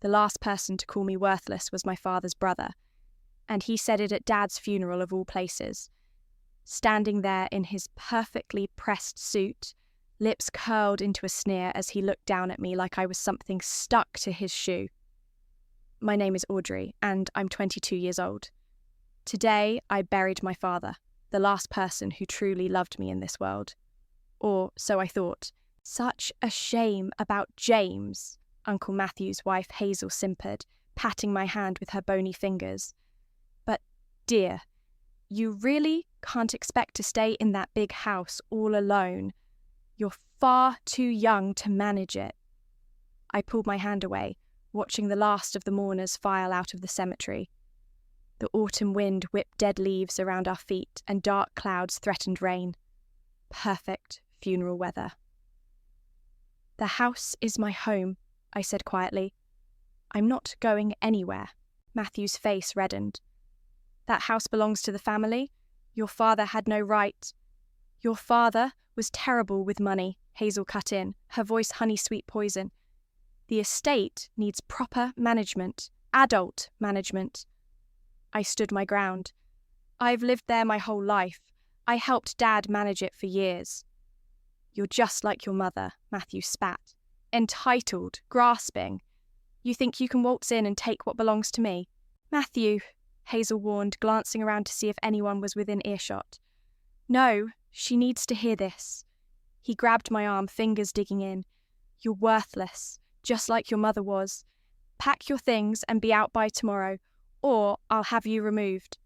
The last person to call me worthless was my father's brother, and he said it at Dad's funeral of all places. Standing there in his perfectly pressed suit, lips curled into a sneer as he looked down at me like I was something stuck to his shoe. My name is Audrey, and I'm 22 years old. Today, I buried my father, the last person who truly loved me in this world. Or so I thought. Such a shame about James, Uncle Matthew's wife Hazel simpered, patting my hand with her bony fingers. But, dear, you really can't expect to stay in that big house all alone. You're far too young to manage it. I pulled my hand away, watching the last of the mourners file out of the cemetery. The autumn wind whipped dead leaves around our feet, and dark clouds threatened rain. Perfect funeral weather. The house is my home, I said quietly. I'm not going anywhere. Matthew's face reddened. That house belongs to the family. Your father had no right. Your father was terrible with money, Hazel cut in, her voice honey-sweet poison. The estate needs proper management, adult management. I stood my ground. I've lived there my whole life. I helped Dad manage it for years. You're just like your mother, Matthew spat. Entitled, grasping. You think you can waltz in and take what belongs to me? Matthew, Hazel warned, glancing around to see if anyone was within earshot. No, she needs to hear this. He grabbed my arm, fingers digging in. You're worthless, just like your mother was. Pack your things and be out by tomorrow, or I'll have you removed.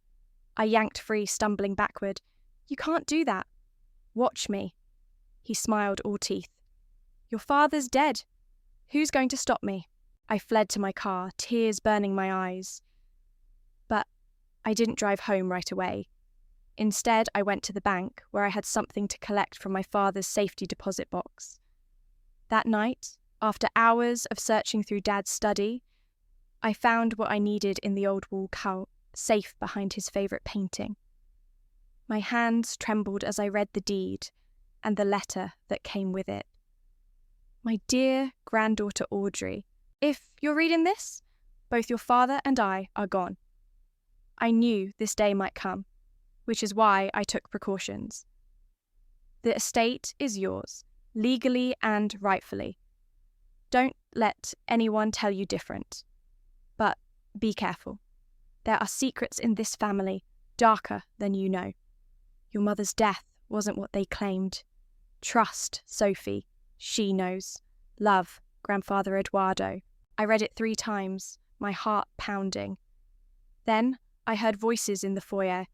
I yanked free, stumbling backward. You can't do that. Watch me. He smiled, all teeth. Your father's dead. Who's going to stop me? I fled to my car, tears burning my eyes. But I didn't drive home right away. Instead, I went to the bank, where I had something to collect from my father's safety deposit box. That night, after hours of searching through Dad's study, I found what I needed in the old wall cult, safe behind his favourite painting. My hands trembled as I read the deed and the letter that came with it. My dear granddaughter Audrey, if you're reading this, both your father and I are gone. I knew this day might come, which is why I took precautions. The estate is yours, legally and rightfully. Don't let anyone tell you different. But be careful. There are secrets in this family, darker than you know. Your mother's death wasn't what they claimed. Trust Sophie. She knows. Love, Grandfather Eduardo. I read it 3 times, my heart pounding. Then I heard voices in the foyer.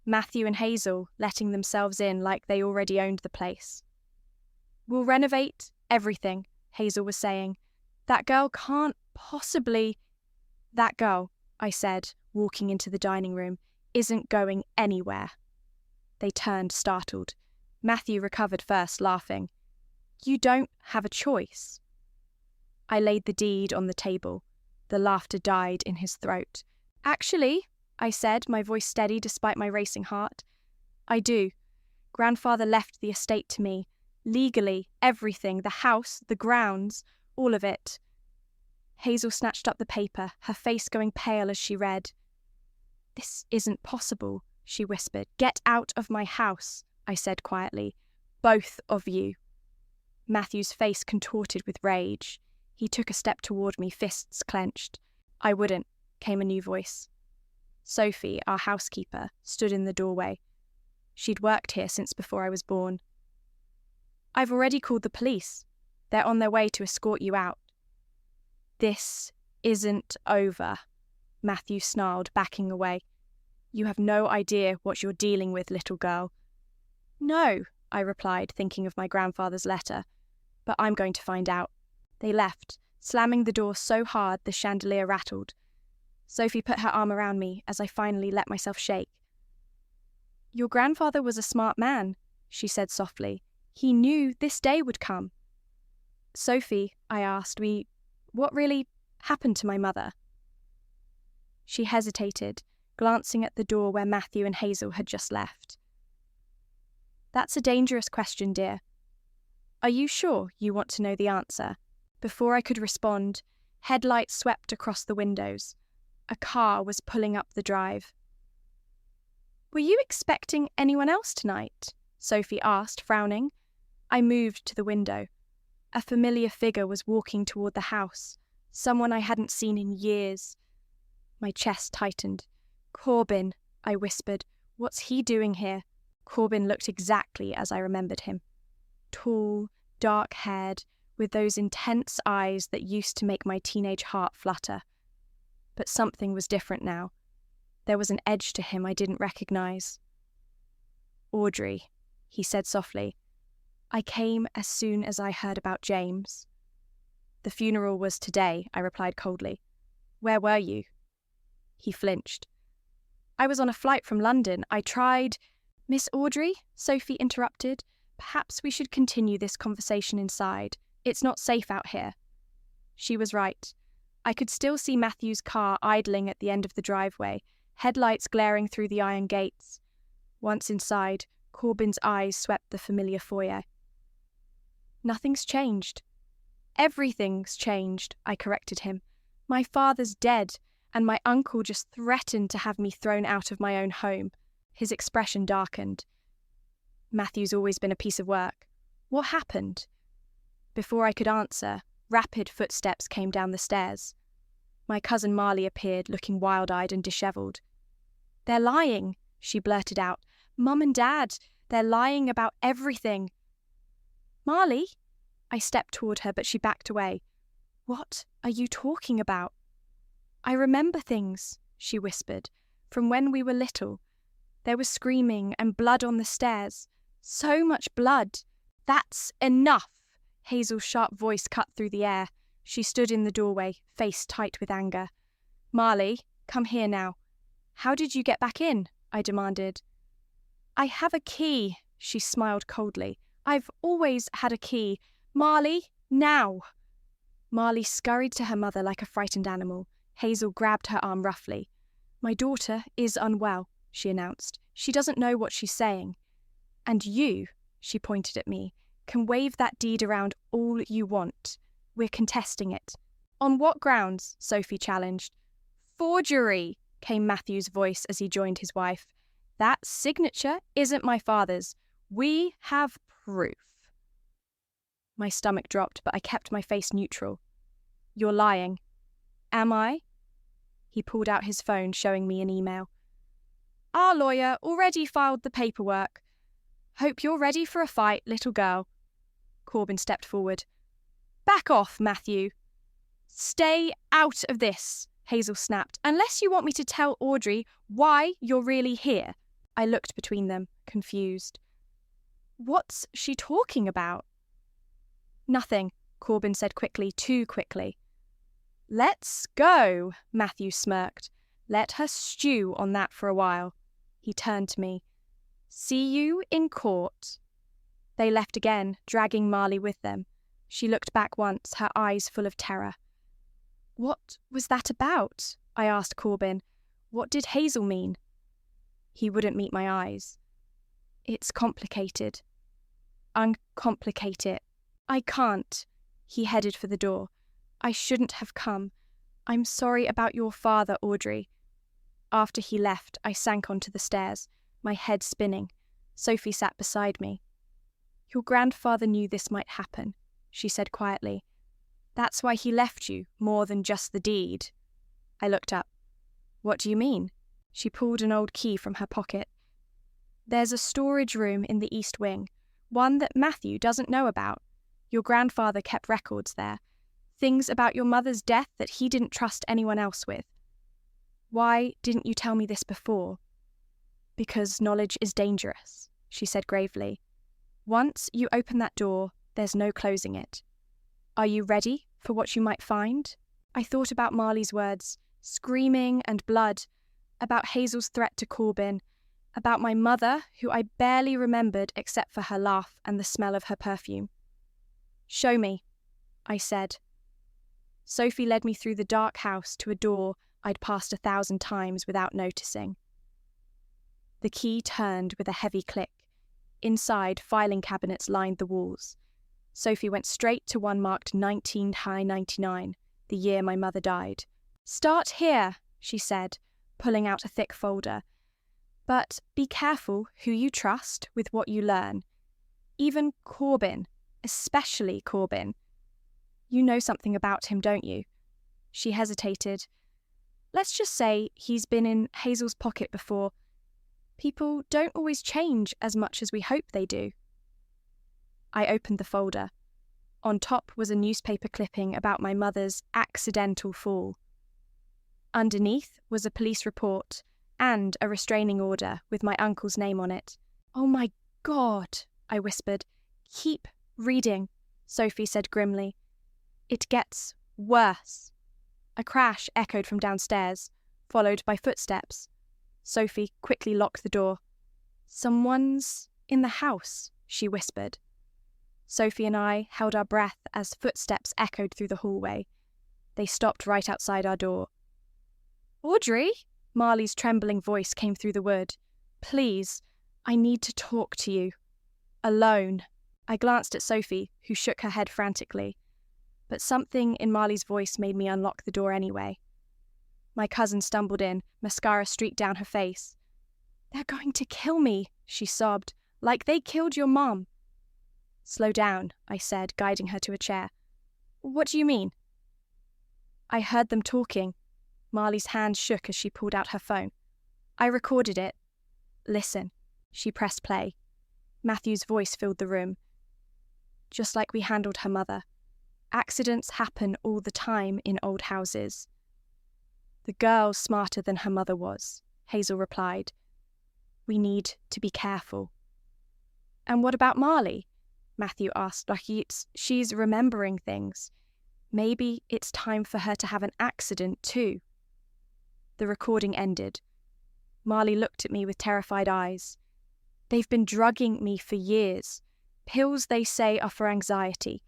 Matthew and Hazel letting themselves in like they already owned the place. We'll renovate everything, Hazel was saying. That girl can't possibly... That girl, I said, walking into the dining room, isn't going anywhere. They turned, startled. Matthew recovered first, laughing. You don't have a choice. I laid the deed on the table. The laughter died in his throat. Actually, I said, my voice steady despite my racing heart, I do. Grandfather left the estate to me. Legally, everything, the house, the grounds, all of it. Hazel snatched up the paper, her face going pale as she read. This isn't possible, she whispered. Get out of my house, I said quietly. Both of you. Matthew's face contorted with rage. He took a step toward me, fists clenched. I wouldn't, came a new voice. Sophie, our housekeeper, stood in the doorway. She'd worked here since before I was born. I've already called the police. They're on their way to escort you out. This isn't over, Matthew snarled, backing away. You have no idea what you're dealing with, little girl. No, I replied, thinking of my grandfather's letter, but I'm going to find out. They left, slamming the door so hard the chandelier rattled. Sophie put her arm around me as I finally let myself shake. Your grandfather was a smart man, she said softly. He knew this day would come. Sophie, I asked, what really happened to my mother? She hesitated, glancing at the door where Matthew and Hazel had just left. That's a dangerous question, dear. Are you sure you want to know the answer? Before I could respond, Headlights swept across the windows. A car was pulling up the drive. "Were you expecting anyone else tonight?" Sophie asked, frowning. I moved to the window. A familiar figure was walking toward the house, someone I hadn't seen in years. My chest tightened. "Corbin," I whispered. "What's he doing here?" Corbin looked exactly as I remembered him. Tall, dark-haired, with those intense eyes that used to make my teenage heart flutter. But something was different now. There was an edge to him I didn't recognize. "Audrey," he said softly. "I came as soon as I heard about James." "The funeral was today," I replied coldly. "Where were you?" He flinched. "I was on a flight from London. I tried—" "Miss Audrey," Sophie interrupted, "perhaps we should continue this conversation inside. It's not safe out here." She was right. I could still see Matthew's car idling at the end of the driveway, headlights glaring through the iron gates. Once inside, Corbin's eyes swept the familiar foyer. "Nothing's changed." "Everything's changed," I corrected him. "My father's dead, and my uncle just threatened to have me thrown out of my own home." His expression darkened. "Matthew's always been a piece of work. What happened?" Before I could answer, rapid footsteps came down the stairs. My cousin Marley appeared, looking wild-eyed and dishevelled. "They're lying," she blurted out. "Mum and Dad, they're lying about everything." "Marley?" I stepped toward her, but she backed away. "What are you talking about?" "I remember things," she whispered, "from when we were little. There was screaming and blood on the stairs. So much blood." "That's enough!" Hazel's sharp voice cut through the air. She stood in the doorway, face tight with anger. "Marley, come here now." "How did you get back in?" I demanded. "I have a key," she smiled coldly. "I've always had a key. Marley, now!" Marley scurried to her mother like a frightened animal. Hazel grabbed her arm roughly. "My daughter is unwell," she announced. "She doesn't know what she's saying. And you," she pointed at me, "can wave that deed around all you want. We're contesting it." "On what grounds?" Sophie challenged. "Forgery," came Matthew's voice as he joined his wife. "That signature isn't my father's. We have proof." My stomach dropped, but I kept my face neutral. "You're lying." "Am I?" He pulled out his phone, showing me an email. "Our lawyer already filed the paperwork. Hope you're ready for a fight, little girl." Corbin stepped forward. "Back off, Matthew." "Stay out of this," Hazel snapped, "unless you want me to tell Audrey why you're really here." I looked between them, confused. "What's she talking about?" "Nothing," Corbin said quickly, too quickly. "Let's go," Matthew smirked. "Let her stew on that for a while." He turned to me. "See you in court." They left again, dragging Marley with them. She looked back once, her eyes full of terror. "What was that about?" I asked Corbin. "What did Hazel mean?" He wouldn't meet my eyes. "It's complicated." "Uncomplicate it." "I can't." He headed for the door. "I shouldn't have come. I'm sorry about your father, Audrey." After he left, I sank onto the stairs, my head spinning. Sophie sat beside me. "Your grandfather knew this might happen," she said quietly. "That's why he left you, more than just the deed." I looked up. "What do you mean?" She pulled an old key from her pocket. "There's a storage room in the East Wing, one that Matthew doesn't know about. Your grandfather kept records there. Things about your mother's death that he didn't trust anyone else with." "Why didn't you tell me this before?" "Because knowledge is dangerous," she said gravely. "Once you open that door, there's no closing it. Are you ready for what you might find?" I thought about Marley's words, screaming and blood, about Hazel's threat to Corbin, about my mother, who I barely remembered except for her laugh and the smell of her perfume. "Show me," I said. Sophie led me through the dark house to a door I'd passed 1,000 times without noticing. The key turned with a heavy click. Inside, filing cabinets lined the walls. Sophie went straight to one marked 19 high 99. the year my mother died. "Start here," she said, pulling out a thick folder. "But be careful who you trust with what you learn. Even Corbin, especially Corbin. You know something about him, don't you?" She hesitated. "Let's just say he's been in Hazel's pocket before. People don't always change as much as we hope they do." I opened the folder. On top was a newspaper clipping about my mother's accidental fall. Underneath was a police report and a restraining order with my uncle's name on it. "Oh my God," I whispered. "Keep reading," Sophie said grimly. "It gets worse." A crash echoed from downstairs, followed by footsteps. Sophie quickly locked the door. "Someone's in the house," she whispered. Sophie and I held our breath as footsteps echoed through the hallway. They stopped right outside our door. "Audrey?" Marley's trembling voice came through the wood. "Please, I need to talk to you. Alone." I glanced at Sophie, who shook her head frantically. But something in Marley's voice made me unlock the door anyway. My cousin stumbled in, mascara streaked down her face. "They're going to kill me," she sobbed, "like they killed your mom." "Slow down," I said, guiding her to a chair. "What do you mean?" "I heard them talking." Marley's hand shook as she pulled out her phone. "I recorded it. Listen." She pressed play. Matthew's voice filled the room. "Just like we handled her mother. Accidents happen all the time in old houses." "The girl's smarter than her mother was," Hazel replied. "We need to be careful." "And what about Marley?" Matthew asked, like she's remembering things. "Maybe it's time for her to have an accident too." The recording ended. Marley looked at me with terrified eyes. "They've been drugging me for years. Pills they say are for anxiety,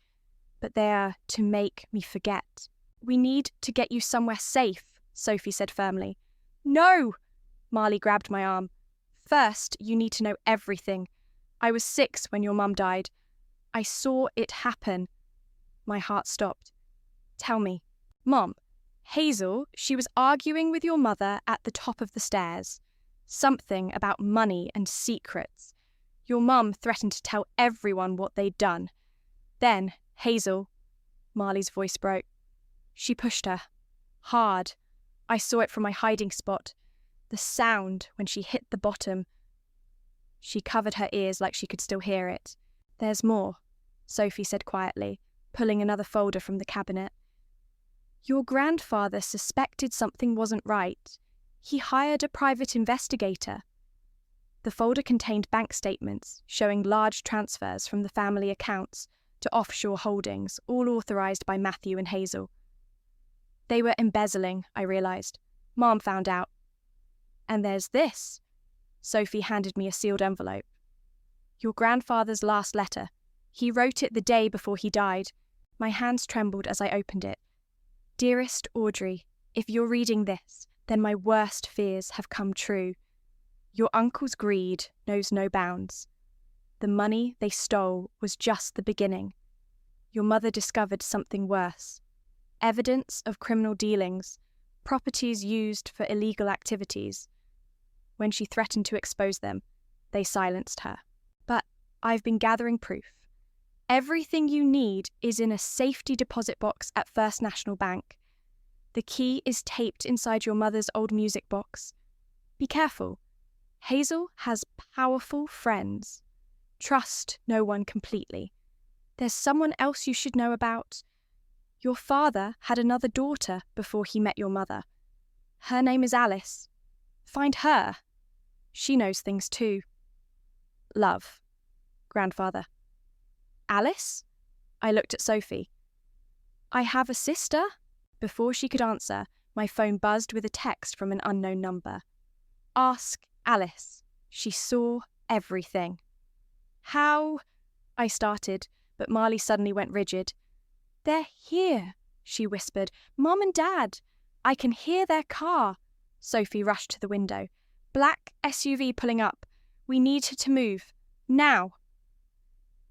but they are to make me forget." "We need to get you somewhere safe," Sophie said firmly. "No!" Marley grabbed my arm. "First, you need to know everything. I was 6 when your mum died. I saw it happen." My heart stopped. "Tell me." "Mom, Hazel, she was arguing with your mother at the top of the stairs. Something about money and secrets. Your mum threatened to tell everyone what they'd done. Then, Hazel," Marley's voice broke. "She pushed her. Hard. I saw it from my hiding spot. The sound when she hit the bottom." She covered her ears like she could still hear it. "There's more," Sophie said quietly, pulling another folder from the cabinet. "Your grandfather suspected something wasn't right. He hired a private investigator." The folder contained bank statements showing large transfers from the family accounts to offshore holdings, all authorized by Matthew and Hazel. They were embezzling, I realized. Mom found out. "And there's this." Sophie handed me a sealed envelope. "Your grandfather's last letter. He wrote it the day before he died." My hands trembled as I opened it. "Dearest Audrey, if you're reading this, then my worst fears have come true. Your uncle's greed knows no bounds. The money they stole was just the beginning. Your mother discovered something worse. Evidence of criminal dealings, properties used for illegal activities. When she threatened to expose them, they silenced her. But I've been gathering proof. Everything you need is in a safety deposit box at First National Bank. The key is taped inside your mother's old music box. Be careful. Hazel has powerful friends. Trust no one completely. There's someone else you should know about. Your father had another daughter before he met your mother. Her name is Alice. Find her. She knows things too. Love. Grandfather." "Alice?" I looked at Sophie. "I have a sister." Before she could answer, my phone buzzed with a text from an unknown number. "Ask Alice. She saw everything." "How?" I started, but Marley suddenly went rigid. "They're here," she whispered. "Mom and Dad. I can hear their car." Sophie rushed to the window. "Black SUV pulling up. We need her to move. Now."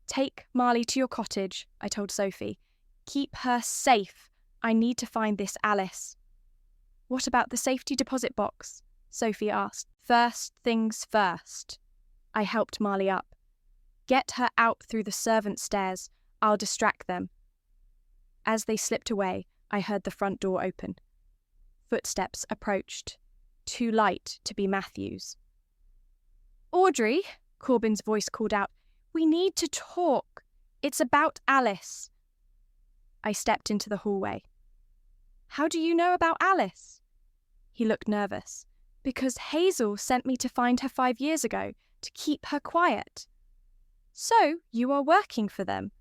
"Take Marley to your cottage," I told Sophie. "Keep her safe. I need to find this Alice. What about the safety deposit box? Sophie asked. First things first. I helped Marley up. Get her out through the servants' stairs. I'll distract them. As they slipped away, I heard the front door open. Footsteps approached, too light to be Matthew's. Audrey, Corbin's voice called out, we need to talk. It's about Alice. I stepped into the hallway. How do you know about Alice? He looked nervous. Because Hazel sent me to find her 5 years ago, to keep her quiet. So, you are working for them.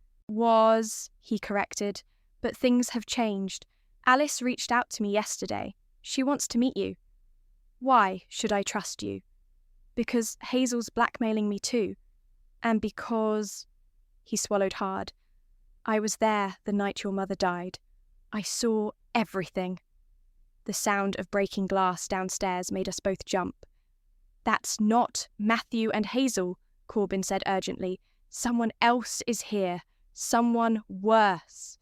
He corrected, but things have changed. Alice reached out to me yesterday. She wants to meet you. Why should I trust you? Because Hazel's blackmailing me too. And because... He swallowed hard. I was there the night your mother died. I saw everything. The sound of breaking glass downstairs made us both jump. That's not Matthew and Hazel, Corbin said urgently. Someone else is here. Someone worse.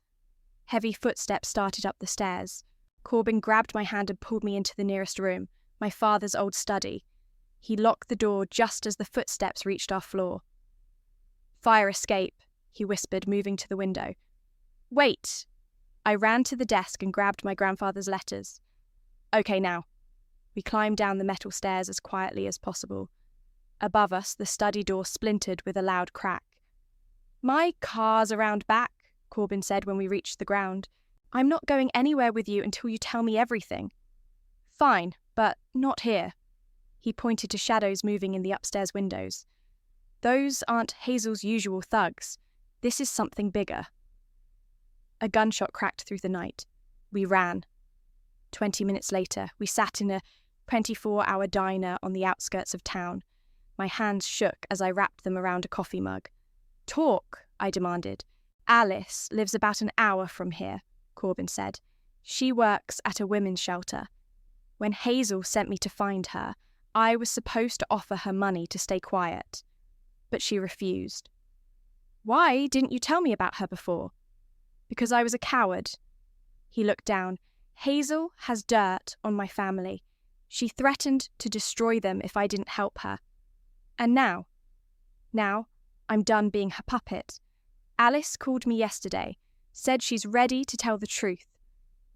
Heavy footsteps started up the stairs. Corbin grabbed my hand and pulled me into the nearest room, my father's old study. He locked the door just as the footsteps reached our floor. Fire escape, he whispered, moving to the window. Wait! I ran to the desk and grabbed my grandfather's letters. Okay, now. We climbed down the metal stairs as quietly as possible. Above us, the study door splintered with a loud crack. My car's around back, Corbin said when we reached the ground. I'm not going anywhere with you until you tell me everything. Fine, but not here. He pointed to shadows moving in the upstairs windows. Those aren't Hazel's usual thugs. This is something bigger. A gunshot cracked through the night. We ran. 20 minutes later, we sat in a 24-hour diner on the outskirts of town. My hands shook as I wrapped them around a coffee mug. Talk, I demanded. Alice lives about an hour from here, Corbin said. She works at a women's shelter. When Hazel sent me to find her, I was supposed to offer her money to stay quiet. But she refused. Why didn't you tell me about her before? Because I was a coward. He looked down. Hazel has dirt on my family. She threatened to destroy them if I didn't help her. And now I'm done being her puppet. Alice called me yesterday, said she's ready to tell the truth,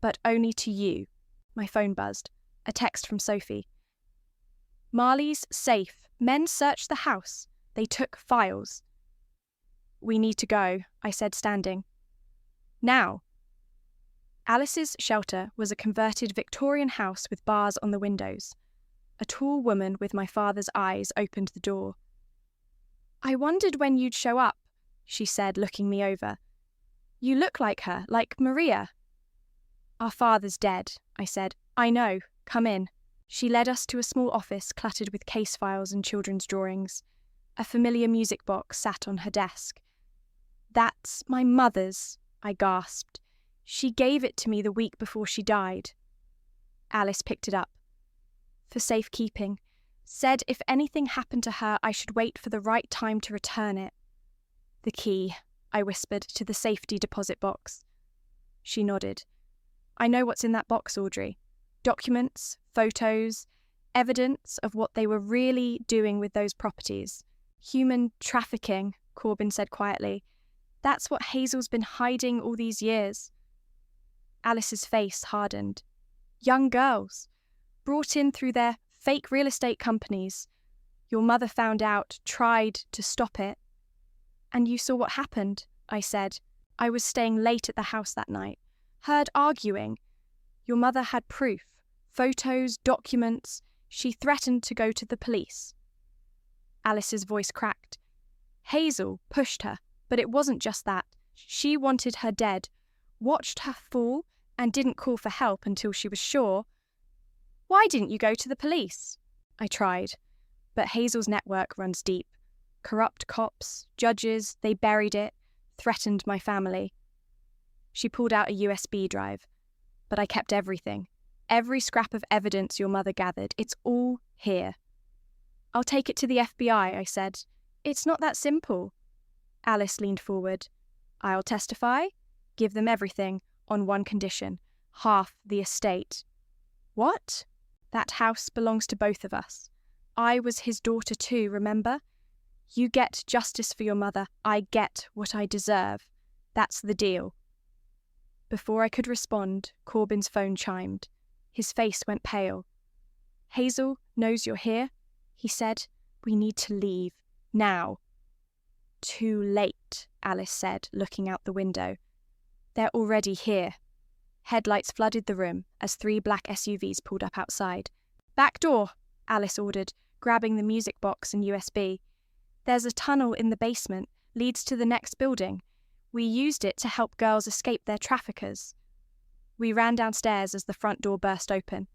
but only to you. My phone buzzed. A text from Sophie. Marley's safe. Men searched the house. They took files. We need to go, I said, standing. Now. Alice's shelter was a converted Victorian house with bars on the windows. A tall woman with my father's eyes opened the door. I wondered when you'd show up, she said, looking me over. You look like her, like Maria. Our father's dead, I said. I know. Come in. She led us to a small office cluttered with case files and children's drawings. A familiar music box sat on her desk. That's my mother's, I gasped. She gave it to me the week before she died. Alice picked it up. For safekeeping. Said if anything happened to her, I should wait for the right time to return it. The key, I whispered to the safety deposit box. She nodded. I know what's in that box, Audrey. Documents, photos, evidence of what they were really doing with those properties. Human trafficking, Corbin said quietly. That's what Hazel's been hiding all these years. Alice's face hardened. Young girls, brought in through their fake real estate companies. Your mother found out, tried to stop it. And you saw what happened, I said. I was staying late at the house that night. Heard arguing. Your mother had proof. Photos, documents. She threatened to go to the police. Alice's voice cracked. Hazel pushed her, but it wasn't just that. She wanted her dead, watched her fall, and didn't call for help until she was sure. Why didn't you go to the police? I tried, but Hazel's network runs deep. Corrupt cops, judges, they buried it, threatened my family. She pulled out a USB drive, but I kept everything. Every scrap of evidence your mother gathered, it's all here. I'll take it to the FBI, I said. It's not that simple. Alice leaned forward. I'll testify, give them everything, on one condition: half the estate. What? That house belongs to both of us. I was his daughter too, remember? You get justice for your mother, I get what I deserve. That's the deal. Before I could respond, Corbin's phone chimed. His face went pale. Hazel knows you're here, he said. We need to leave. Now. Too late, Alice said, looking out the window. They're already here. Headlights flooded the room as 3 black SUVs pulled up outside. Back door, Alice ordered, grabbing the music box and USB. There's a tunnel in the basement, leads to the next building. We used it to help girls escape their traffickers. We ran downstairs as the front door burst open.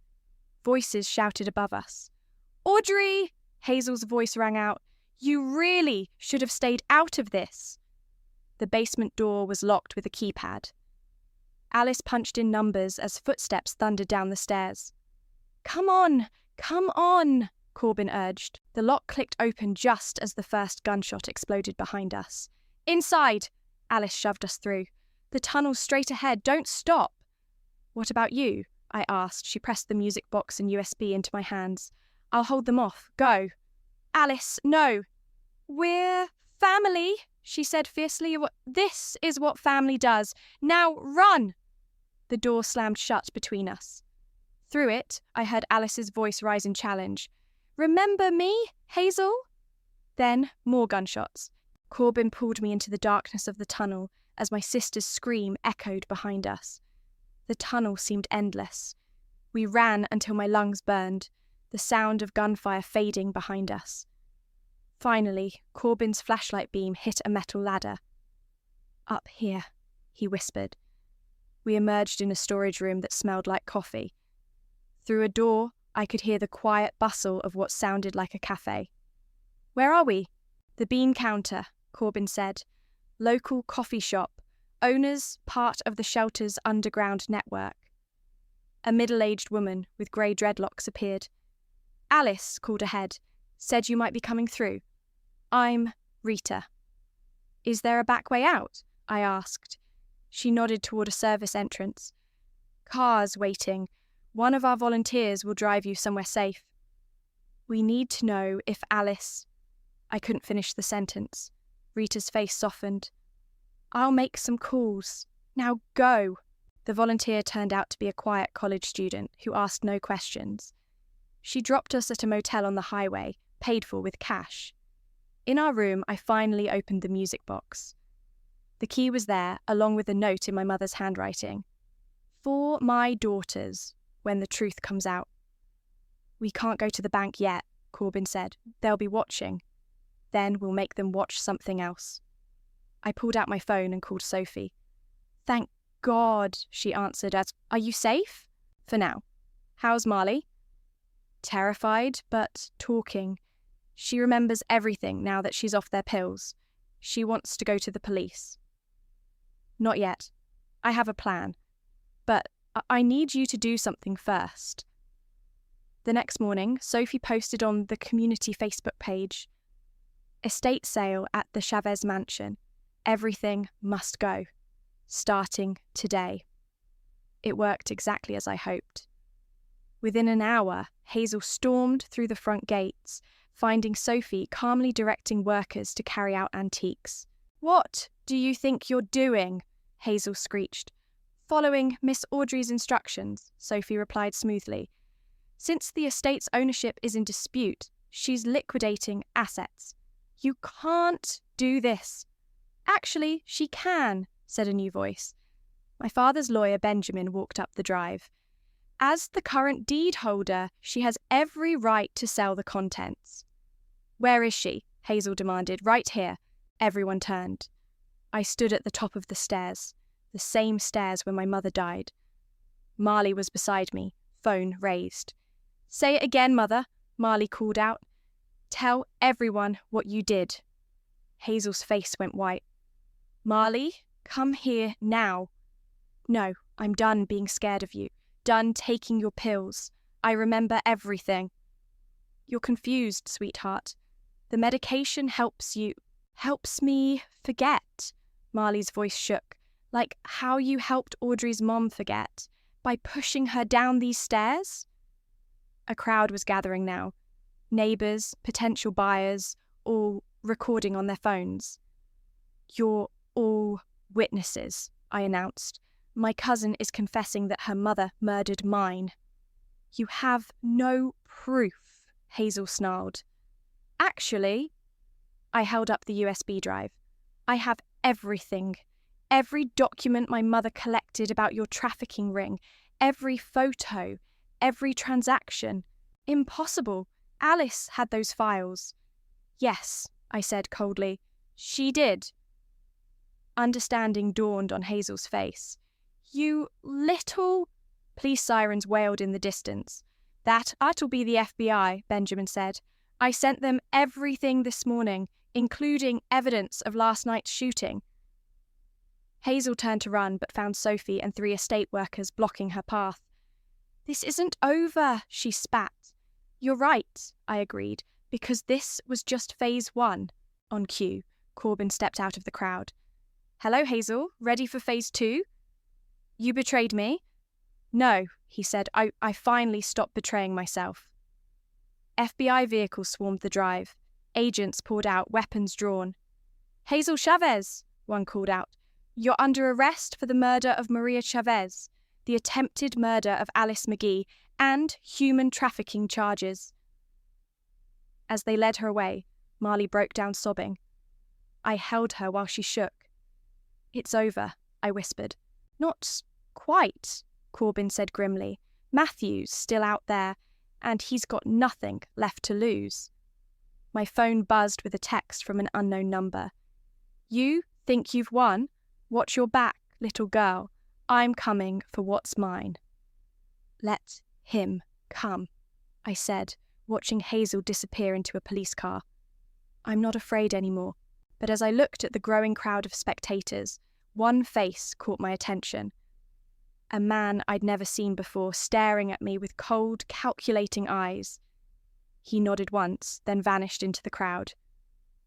Voices shouted above us. Audrey! Hazel's voice rang out. You really should have stayed out of this. The basement door was locked with a keypad. Alice punched in numbers as footsteps thundered down the stairs. Come on, Corbin urged. The lock clicked open just as the first gunshot exploded behind us. Inside! Alice shoved us through. The tunnel's straight ahead, don't stop. What about you? I asked. She pressed the music box and USB into my hands. I'll hold them off. Go. Alice, no. We're family, she said fiercely. This is what family does. Now run! The door slammed shut between us. Through it, I heard Alice's voice rise in challenge. Remember me, Hazel? Then more gunshots. Corbin pulled me into the darkness of the tunnel as my sister's scream echoed behind us. The tunnel seemed endless. We ran until my lungs burned, the sound of gunfire fading behind us. Finally, Corbin's flashlight beam hit a metal ladder. Up here, he whispered. We emerged in a storage room that smelled like coffee. Through a door, I could hear the quiet bustle of what sounded like a cafe. Where are we? The bean counter, Corbin said. Local coffee shop. Owners part of the shelter's underground network. A middle-aged woman with grey dreadlocks appeared. Alice called ahead. Said you might be coming through. I'm Rita. Is there a back way out? I asked. She nodded toward a service entrance. Cars waiting. One of our volunteers will drive you somewhere safe. We need to know if Alice... I couldn't finish the sentence. Rita's face softened. I'll make some calls. Now go. The volunteer turned out to be a quiet college student who asked no questions. She dropped us at a motel on the highway, paid for with cash. In our room, I finally opened the music box. The key was there, along with a note in my mother's handwriting. For my daughters, when the truth comes out. We can't go to the bank yet, Corbin said. They'll be watching. Then we'll make them watch something else. I pulled out my phone and called Sophie. Thank God, she answered as, Are you safe? For now. How's Marley? Terrified, but talking. She remembers everything now that she's off their pills. She wants to go to the police. Not yet. I have a plan. But I need you to do something first. The next morning, Sophie posted on the community Facebook page, Estate sale at the Chavez mansion. Everything must go. Starting today. It worked exactly as I hoped. Within an hour, Hazel stormed through the front gates, finding Sophie calmly directing workers to carry out antiques. What do you think you're doing? Hazel screeched. Following Miss Audrey's instructions, Sophie replied smoothly. Since the estate's ownership is in dispute, she's liquidating assets. You can't do this. Actually, she can, said a new voice. My father's lawyer, Benjamin, walked up the drive. As the current deed holder, she has every right to sell the contents. Where is she? Hazel demanded. Right here. Everyone turned. I stood at the top of the stairs, the same stairs when my mother died. Marley was beside me, phone raised. Say it again, Mother, Marley called out. Tell everyone what you did. Hazel's face went white. Marley, come here now. No, I'm done being scared of you. Done taking your pills. I remember everything. You're confused, sweetheart. The medication helps me forget. Marley's voice shook. Like how you helped Audrey's mom forget by pushing her down these stairs? A crowd was gathering now. Neighbours, potential buyers, all recording on their phones. You're all witnesses, I announced. My cousin is confessing that her mother murdered mine. You have no proof, Hazel snarled. Actually, I held up the USB drive. I have everything. Every document my mother collected about your trafficking ring. Every photo. Every transaction. Impossible. Alice had those files. Yes, I said coldly. She did. Understanding dawned on Hazel's face. You little... Police sirens wailed in the distance. That'll be the FBI, Benjamin said. I sent them everything this morning, including evidence of last night's shooting. Hazel turned to run, but found Sophie and 3 estate workers blocking her path. This isn't over, she spat. You're right, I agreed, because this was just phase 1. On cue, Corbin stepped out of the crowd. Hello, Hazel, ready for phase 2? You betrayed me? No, he said, I finally stopped betraying myself. FBI vehicles swarmed the drive. Agents poured out, weapons drawn. Hazel Chavez, one called out. You're under arrest for the murder of Maria Chavez, the attempted murder of Alice McGee, and human trafficking charges. As they led her away, Marley broke down sobbing. I held her while she shook. It's over, I whispered. Not quite, Corbin said grimly. Matthew's still out there, and he's got nothing left to lose. My phone buzzed with a text from an unknown number. You think you've won? Watch your back, little girl. I'm coming for what's mine. Let him come, I said, watching Hazel disappear into a police car. I'm not afraid anymore, but as I looked at the growing crowd of spectators, one face caught my attention. A man I'd never seen before staring at me with cold, calculating eyes. He nodded once, then vanished into the crowd.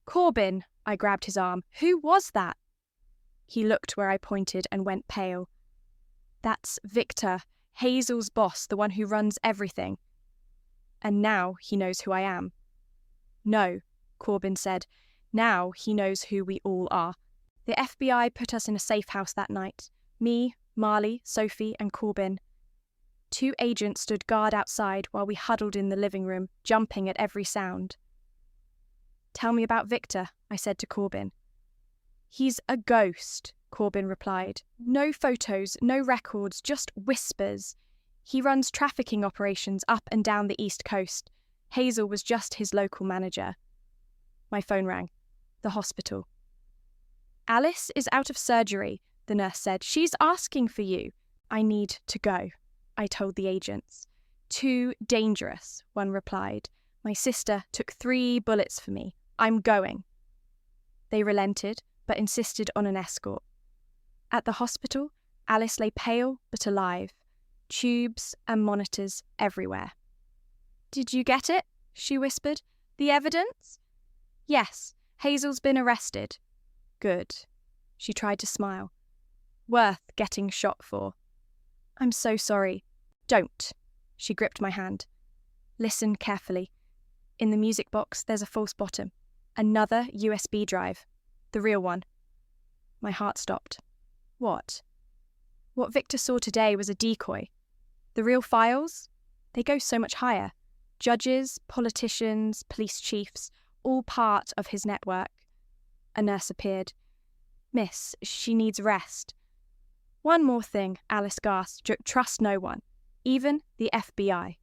Corbin, I grabbed his arm. Who was that? He looked where I pointed and went pale. That's Victor, Hazel's boss, the one who runs everything. And now he knows who I am. No, Corbin said. Now he knows who we all are. The FBI put us in a safe house that night. Me, Marley, Sophie, and Corbin. 2 agents stood guard outside while we huddled in the living room, jumping at every sound. Tell me about Victor, I said to Corbin. He's a ghost, Corbin replied. No photos, no records, just whispers. He runs trafficking operations up and down the East Coast. Hazel was just his local manager. My phone rang. The hospital. Alice is out of surgery, the nurse said. She's asking for you. I need to go, I told the agents. Too dangerous, one replied. My sister took 3 bullets for me. I'm going. They relented, but insisted on an escort. At the hospital, Alice lay pale but alive. Tubes and monitors everywhere. Did you get it? She whispered. The evidence? Yes, Hazel's been arrested. Good. She tried to smile. Worth getting shot for. I'm so sorry. Don't. She gripped my hand. Listen carefully. In the music box, there's a false bottom. Another USB drive. The real one. My heart stopped. What? What Victor saw today was a decoy. The real files? They go so much higher. Judges, politicians, police chiefs, all part of his network. A nurse appeared. Miss, she needs rest. One more thing, Alice gasped. Trust no one, even the FBI.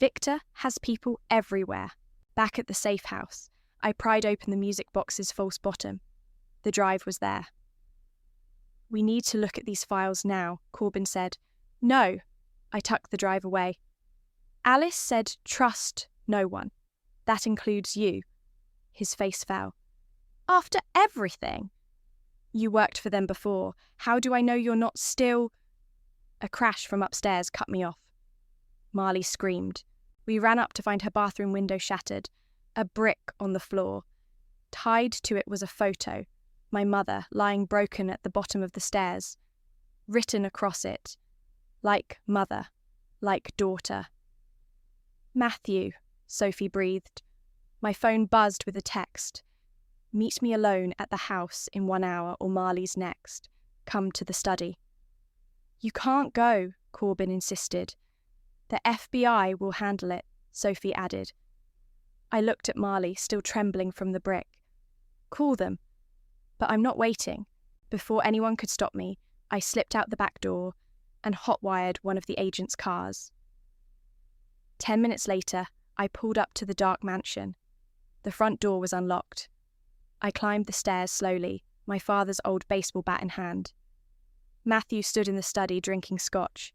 Victor has people everywhere. Back at the safe house, I pried open the music box's false bottom. The drive was there. We need to look at these files now, Corbin said. No, I tucked the drive away. Alice said trust no one. That includes you. His face fell. After everything? You worked for them before. How do I know you're not still... A crash from upstairs cut me off. Marley screamed. We ran up to find her bathroom window shattered. A brick on the floor. Tied to it was a photo. my mother lying broken at the bottom of the stairs. Written across it, like mother, like daughter. Matthew, Sophie breathed. My phone buzzed with a text. Meet me alone at the house in 1 hour or Marley's next. Come to the study. You can't go, Corbin insisted. The FBI will handle it, Sophie added. I looked at Marley, still trembling from the brick. Call them. But I'm not waiting. Before anyone could stop me, I slipped out the back door and hot-wired one of the agent's cars. 10 minutes later, I pulled up to the dark mansion. The front door was unlocked. I climbed the stairs slowly, my father's old baseball bat in hand. Matthew stood in the study drinking scotch.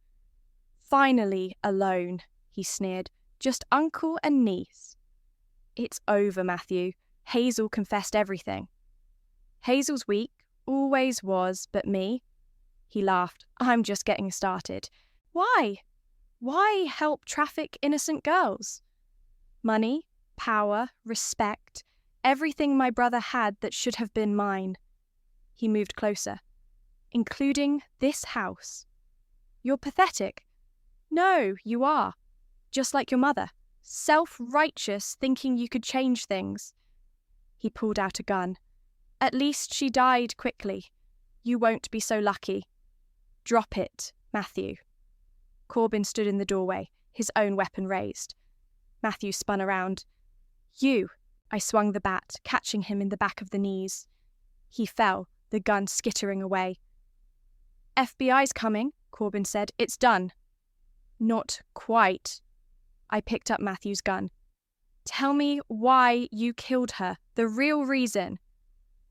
Finally alone, he sneered. Just uncle and niece. It's over, Matthew. Hazel confessed everything. Hazel's weak, always was, but me? He laughed. I'm just getting started. Why? Why help traffic innocent girls? Money, power, respect, everything my brother had that should have been mine. He moved closer. Including this house. You're pathetic. No, you are. Just like your mother. Self-righteous, thinking you could change things. He pulled out a gun. At least she died quickly. You won't be so lucky. Drop it, Matthew. Corbin stood in the doorway, his own weapon raised. Matthew spun around. You! I swung the bat, catching him in the back of the knees. He fell, the gun skittering away. FBI's coming, Corbin said. It's done. Not quite. I picked up Matthew's gun. Tell me why you killed her, the real reason.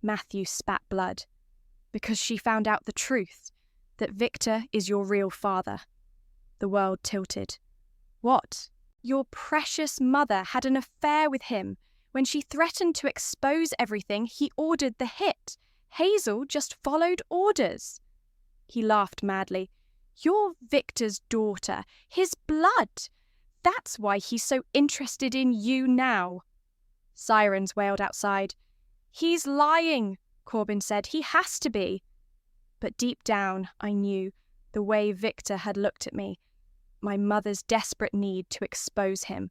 Matthew spat blood. Because she found out the truth, that Victor is your real father. The world tilted. What? Your precious mother had an affair with him. When she threatened to expose everything, he ordered the hit. Hazel just followed orders. He laughed madly. You're Victor's daughter, his blood. That's why he's so interested in you now. Sirens wailed outside. He's lying, Corbin said. He has to be. But deep down, I knew, the way Victor had looked at me, my mother's desperate need to expose him.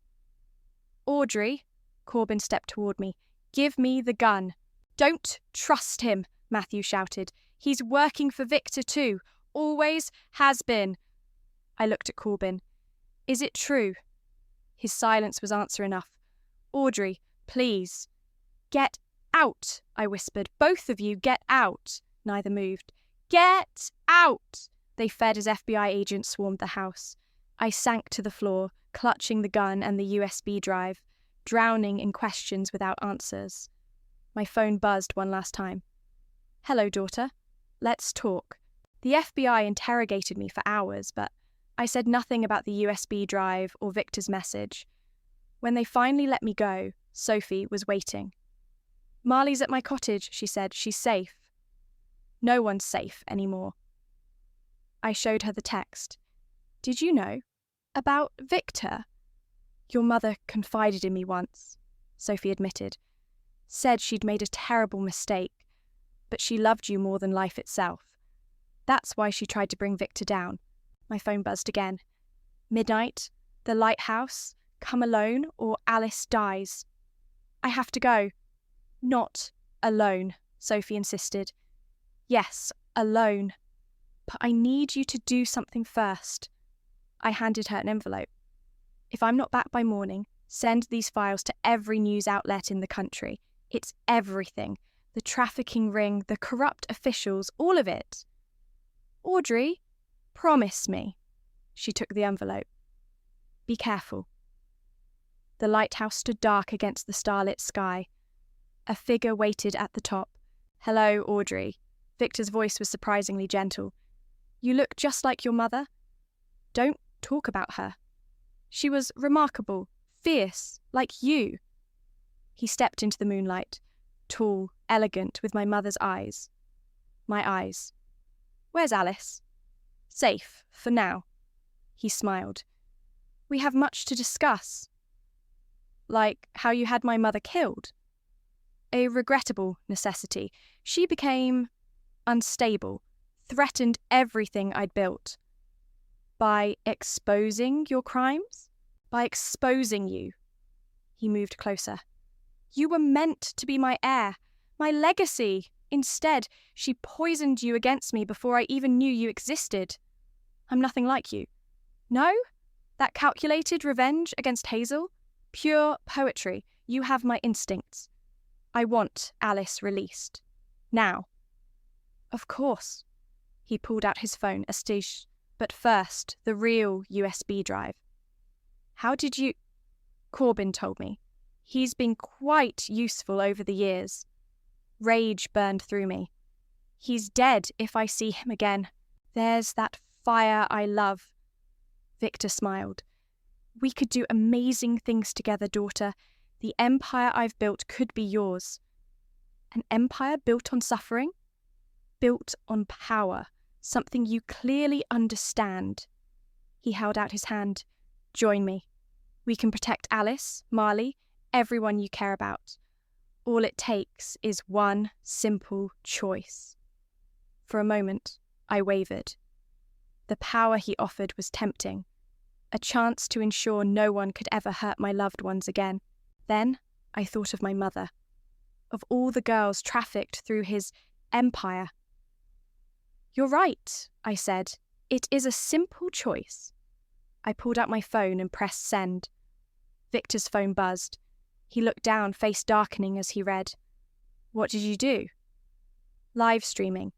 Audrey, Corbin stepped toward me. Give me the gun. Don't trust him, Matthew shouted. He's working for Victor too. Always has been. I looked at Corbin. Is it true? His silence was answer enough. Audrey, please. Get out, I whispered. Both of you, get out. Neither moved. Get out! They fed as FBI agents swarmed the house. I sank to the floor, clutching the gun and the USB drive, drowning in questions without answers. My phone buzzed one last time. Hello, daughter. Let's talk. The FBI interrogated me for hours, but I said nothing about the USB drive or Victor's message. When they finally let me go, Sophie was waiting. Marley's at my cottage, she said. She's safe. No one's safe anymore. I showed her the text. Did you know? About Victor? Your mother confided in me once, Sophie admitted. Said she'd made a terrible mistake, but she loved you more than life itself. That's why she tried to bring Victor down. My phone buzzed again. Midnight, the lighthouse, come alone or Alice dies. I have to go. Not alone, Sophie insisted. Yes, alone. But I need you to do something first. I handed her an envelope. If I'm not back by morning, send these files to every news outlet in the country. It's everything. The trafficking ring, the corrupt officials, all of it. Audrey, promise me. She took the envelope. Be careful. The lighthouse stood dark against the starlit sky. A figure waited at the top. Hello, Audrey. Victor's voice was surprisingly gentle. You look just like your mother. Don't talk about her. She was remarkable, fierce, like you. He stepped into the moonlight, tall, elegant, with my mother's eyes. My eyes. Where's Alice? Safe, for now. He smiled. We have much to discuss. Like how you had my mother killed. a regrettable necessity. She became unstable, threatened everything I'd built. By exposing your crimes? By exposing you. He moved closer. You were meant to be my heir, my legacy. Instead, she poisoned you against me before I even knew you existed. I'm nothing like you. No? That calculated revenge against Hazel? Pure poetry. You have my instincts. I want Alice released. Now. Of course. He pulled out his phone, but first, the real USB drive. How did you... Corbin told me. He's been quite useful over the years. Rage burned through me. He's dead if I see him again. There's that fire I love. Victor smiled. We could do amazing things together, daughter. The empire I've built could be yours. An empire built on suffering? Built on power. Something you clearly understand. He held out his hand. Join me. We can protect Alice, Marley, everyone you care about. All it takes is one simple choice. For a moment, I wavered. The power he offered was tempting. A chance to ensure no one could ever hurt my loved ones again. Then I thought of my mother. Of all the girls trafficked through his empire. You're right, I said. It is a simple choice. I pulled out my phone and pressed send. Victor's phone buzzed. He looked down, face darkening as he read. What did you do? Live streaming.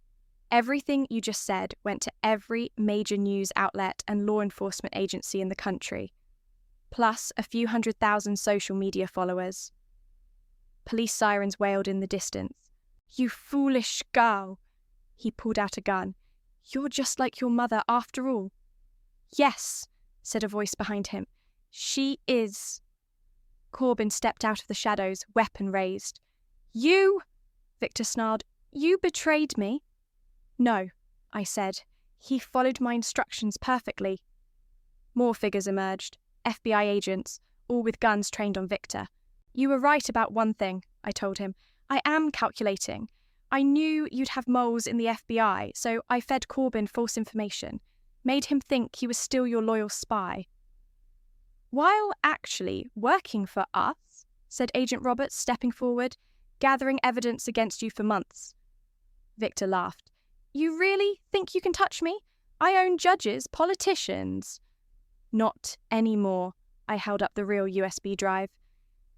Everything you just said went to every major news outlet and law enforcement agency in the country, plus a few 100,000 social media followers. Police sirens wailed in the distance. You foolish girl! He pulled out a gun. You're just like your mother after all. Yes, said a voice behind him. She is. Corbin stepped out of the shadows, weapon raised. You, Victor snarled, you betrayed me. No, I said. He followed my instructions perfectly. More figures emerged, FBI agents, all with guns trained on Victor. You were right about one thing, I told him. I am calculating. I knew you'd have moles in the FBI, so I fed Corbin false information, made him think he was still your loyal spy. While actually working for us, said Agent Roberts, stepping forward, gathering evidence against you for months. Victor laughed. You really think you can touch me? I own judges, politicians. Not anymore. I held up the real USB drive.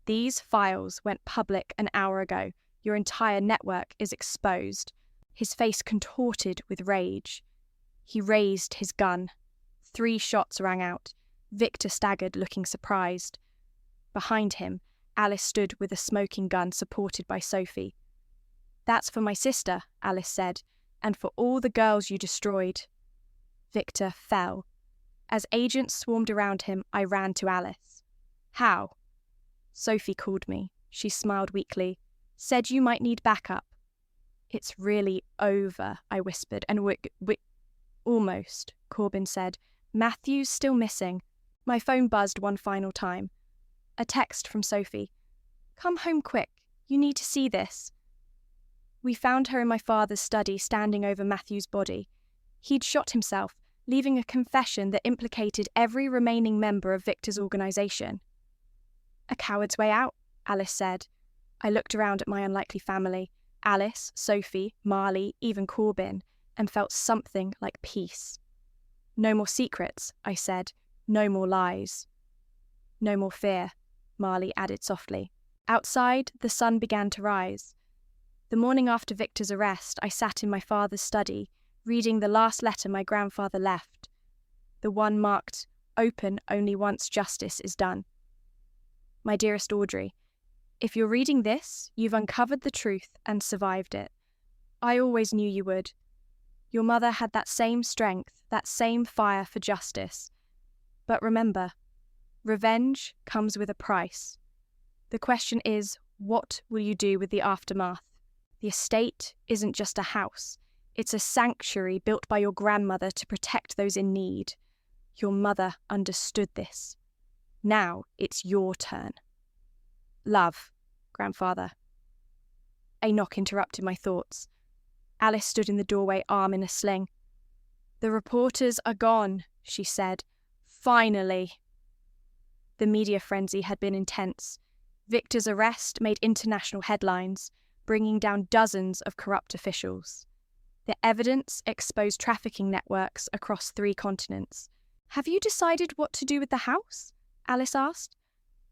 These files went public an hour ago. Your entire network is exposed. His face contorted with rage. He raised his gun. 3 shots rang out. Victor staggered, looking surprised. Behind him, Alice stood with a smoking gun supported by Sophie. That's for my sister, Alice said, and for all the girls you destroyed. Victor fell. As agents swarmed around him, I ran to Alice. How? Sophie called me. She smiled weakly. Said you might need backup. It's really over, I whispered, and almost, Corbin said. Matthew's still missing. My phone buzzed one final time. A text from Sophie. Come home quick. You need to see this. We found her in my father's study, standing over Matthew's body. He'd shot himself, leaving a confession that implicated every remaining member of Victor's organisation. A coward's way out, Alice said. I looked around at my unlikely family, Alice, Sophie, Marley, even Corbin, and felt something like peace. No more secrets, I said. No more lies. No more fear, Marley added softly. Outside, the sun began to rise. The morning after Victor's arrest, I sat in my father's study, reading the last letter my grandfather left, the one marked, "Open only once justice is done." My dearest Audrey, if you're reading this, you've uncovered the truth and survived it. I always knew you would. Your mother had that same strength, that same fire for justice. But remember, revenge comes with a price. The question is, what will you do with the aftermath? The estate isn't just a house. It's a sanctuary built by your grandmother to protect those in need. Your mother understood this. Now it's your turn. Love, Grandfather. A knock interrupted my thoughts. Alice stood in the doorway, arm in a sling. "The reporters are gone," she said. "Finally." The media frenzy had been intense. Victor's arrest made international headlines, bringing down dozens of corrupt officials. The evidence exposed trafficking networks across 3 continents. "Have you decided what to do with the house?" Alice asked.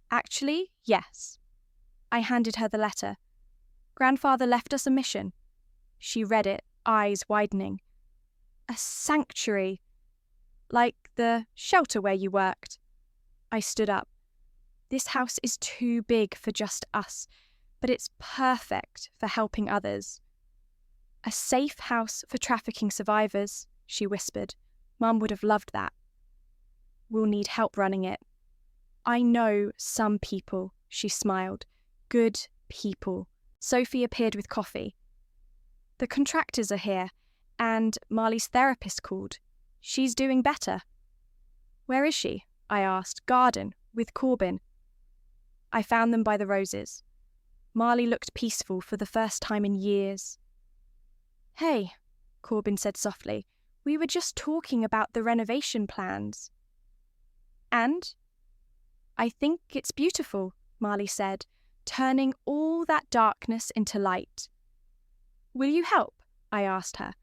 "Actually, yes." I handed her the letter. "Grandfather left us a mission." She read it, eyes widening. "A sanctuary, like the shelter where you worked." I stood up. "This house is too big for just us, but it's perfect for helping others." "A safe house for trafficking survivors," she whispered. "Mum would have loved that." "We'll need help running it." "I know some people," she smiled. "Good people." Sophie appeared with coffee. "The contractors are here, and Marley's therapist called. She's doing better." "Where is she?" I asked. "Garden, with Corbin." I found them by the roses. Marley looked peaceful for the first time in years. "Hey," Corbin said softly, "we were just talking about the renovation plans." "And?" "I think it's beautiful," Marley said, "turning all that darkness into light." "Will you help?" I asked her.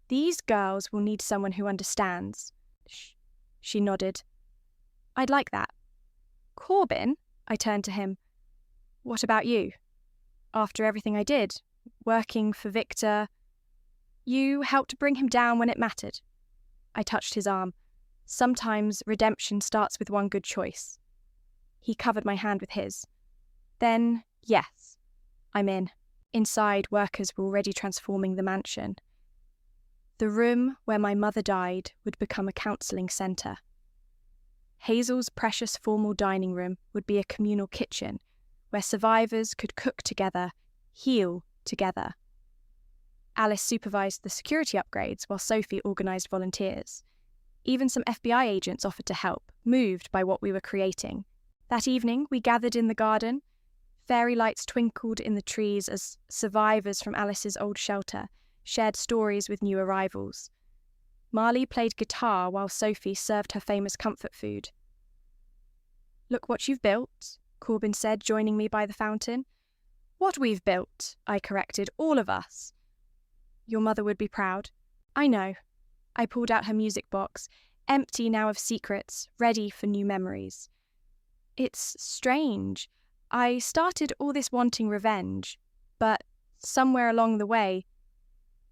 "These girls will need someone who understands." She nodded. "I'd like that." "Corbin?" I turned to him. "What about you? After everything I did, working for Victor, you helped bring him down when it mattered." I touched his arm. "Sometimes redemption starts with one good choice." He covered my hand with his. "Then, yes, I'm in." Inside, workers were already transforming the mansion. The room where my mother died would become a counselling centre. Hazel's precious formal dining room would be a communal kitchen where survivors could cook together, heal together. Alice supervised the security upgrades while Sophie organised volunteers. Even some FBI agents offered to help, moved by what we were creating. That evening, we gathered in the garden. Fairy lights twinkled in the trees as survivors from Alice's old shelter shared stories with new arrivals. Marley played guitar while Sophie served her famous comfort food. "Look what you've built," Corbin said, joining me by the fountain. "What we've built," I corrected, "all of us." "Your mother would be proud." "I know." I pulled out her music box, empty now of secrets, ready for new memories. "It's strange. I started all this wanting revenge, but somewhere along the way,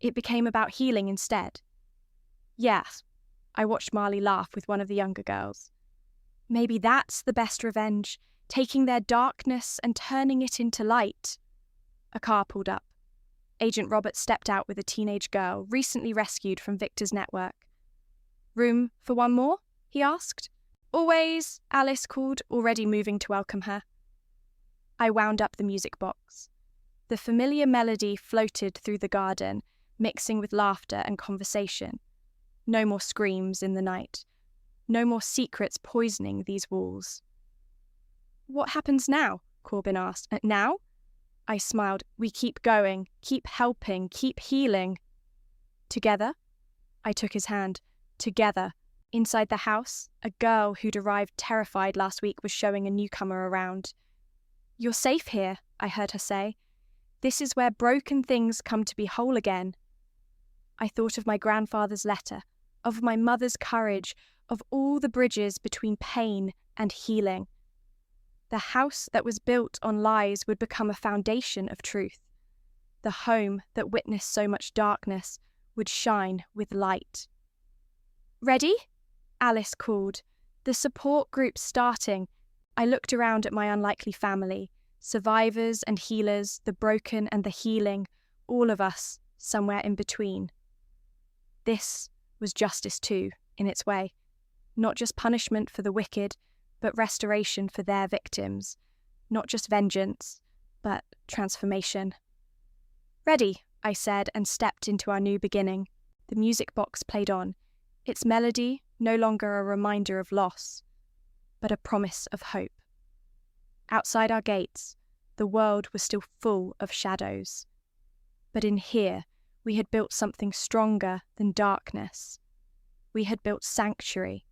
it became about healing instead." "Yes." I watched Marley laugh with one of the younger girls. "Maybe that's the best revenge, taking their darkness and turning it into light." A car pulled up. Agent Roberts stepped out with a teenage girl, recently rescued from Victor's network. "Room for one more?" he asked. "Always," Alice called, already moving to welcome her. I wound up the music box. The familiar melody floated through the garden, mixing with laughter and conversation. No more screams in the night. No more secrets poisoning these walls. "What happens now?" Corbin asked. "Now?" I smiled. "We keep going, keep helping, keep healing." "Together?" I took his hand. Together. Inside the house, a girl who'd arrived terrified last week was showing a newcomer around. "You're safe here," I heard her say. "This is where broken things come to be whole again." I thought of my grandfather's letter, of my mother's courage, of all the bridges between pain and healing. The house that was built on lies would become a foundation of truth. The home that witnessed so much darkness would shine with light. "Ready?" Alice called. The support group's starting. I looked around at my unlikely family, survivors and healers, the broken and the healing, all of us somewhere in between. This was justice too, in its way. Not just punishment for the wicked, but restoration for their victims. Not just vengeance, but transformation. "Ready," I said, and stepped into our new beginning. The music box played on, its melody no longer a reminder of loss, but a promise of hope. Outside our gates, the world was still full of shadows. But in here, we had built something stronger than darkness. We had built sanctuary,